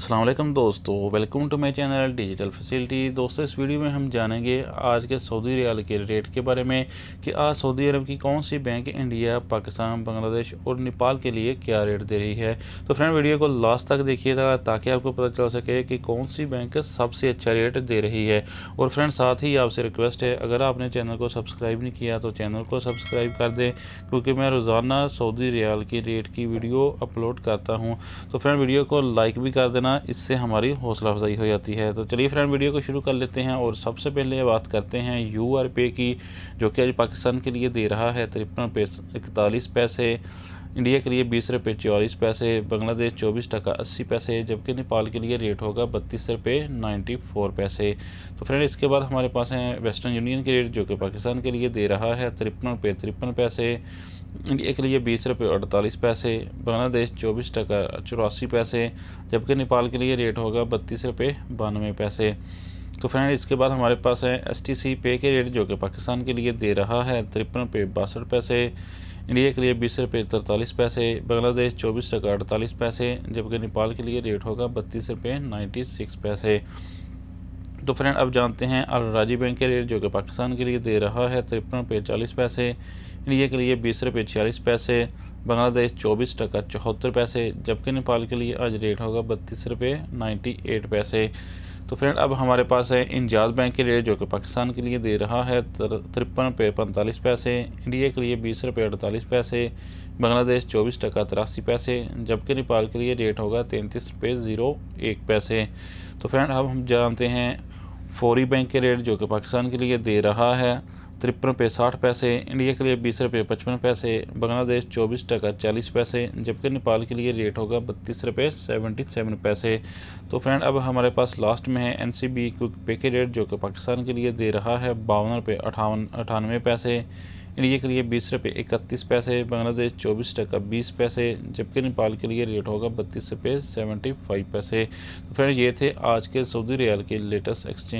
अस्सलाम वालेकुम दोस्तों, welcome to my channel digital facility. दोस्तों, इस वीडियो में हम जानेंगे आज के सऊदी रियाल के रेट के बारे में कि आज सऊदी अरब की कौन सी बैंक इंडिया, पाकिस्तान, बांग्लादेश और नेपाल के लिए क्या रेट दे रही है। तो फ्रेंड, वीडियो को लास्ट तक देखिएगा ताकि आपको पता चल सके कि कौन सी बैंक सबसे अच्छा रेट दे रही है। और फ्रेंड, साथ ही आपसे रिक्वेस्ट है, अगर आपने चैनल को सब्सक्राइब नहीं किया तो चैनल को सब्सक्राइब कर दें, क्योंकि मैं रोज़ाना सऊदी रियाल की रेट की वीडियो अपलोड करता हूँ। तो फ्रेंड, वीडियो को लाइक भी कर देना, इससे हमारी हौसला अफजाई हो जाती है। तो चलिए फ्रेंड, वीडियो को शुरू कर लेते हैं और सबसे पहले बात करते हैं UR पे की, जो कि आज पाकिस्तान के लिए दे रहा है 53 रुपये 41 पैसे, इंडिया के लिए 20 रुपये 44 पैसे, बांग्लादेश 24 टका 80 पैसे, जबकि नेपाल के लिए रेट होगा 32 रुपये 94 पैसे। तो फ्रेंड, इसके बाद हमारे पास हैं वेस्टर्न यूनियन के रेट, जो कि पाकिस्तान के लिए दे रहा है 53 रुपये 53 पैसे, इंडिया के लिए 20 रुपये 48 पैसे, बांग्लादेश 24 टका 84 पैसे, जबकि नेपाल के लिए रेट होगा 32 रुपये 92 पैसे। तो फ्रेंड, इसके बाद हमारे पास है STC पे के रेट, जो कि पाकिस्तान के लिए दे रहा है 53 रुपये 62 पैसे, इंडिया के लिए 20 रुपये 43 पैसे, बांग्लादेश 24 टका 48 पैसे, जबकि नेपाल के लिए रेट होगा 32 रुपये 96 पैसे। तो फ्रेंड, अब जानते हैं अल राजी बैंक के रेट, जो कि पाकिस्तान के लिए दे रहा है 53 रुपये 40 पैसे, इंडिया के लिए 20 रुपये 46 पैसे, बांग्लादेश 24 टका 74 पैसे, जबकि नेपाल के लिए आज रेट होगा 32 रुपये 98 पैसे। तो फ्रेंड, अब हमारे पास है इंजाज बैंक के रेट, जो कि पाकिस्तान के लिए दे रहा है 53 रुपये 45 पैसे, इंडिया के लिए 20 रुपये 48 पैसे, बांग्लादेश 24 टका 83 पैसे, जबकि नेपाल के लिए रेट होगा 33 रुपये 01 पैसे। तो फ्रेंड, अब हम जानते हैं फौरी बैंक के रेट, जो कि पाकिस्तान के लिए दे रहा है 53 रुपये 60 पैसे, इंडिया के लिए 20 रुपये 55 पैसे, बांग्लादेश 24 टका 40 पैसे, जबकि नेपाल के लिए रेट होगा 32 रुपये 77 पैसे। तो फ्रेंड, अब हमारे पास लास्ट में है NCB क्विक पे के रेट, जो कि पाकिस्तान के लिए दे रहा है 52 रुपये 98 पैसे, इंडिया के लिए 20 रुपये 31 पैसे, बांग्लादेश 24 टका 20 पैसे, जबकि नेपाल के लिए रेट होगा 32 रुपये 75 पैसे। तो फ्रेंड, ये थे आज के सऊदी रियाल के लेटेस्ट एक्सचेंज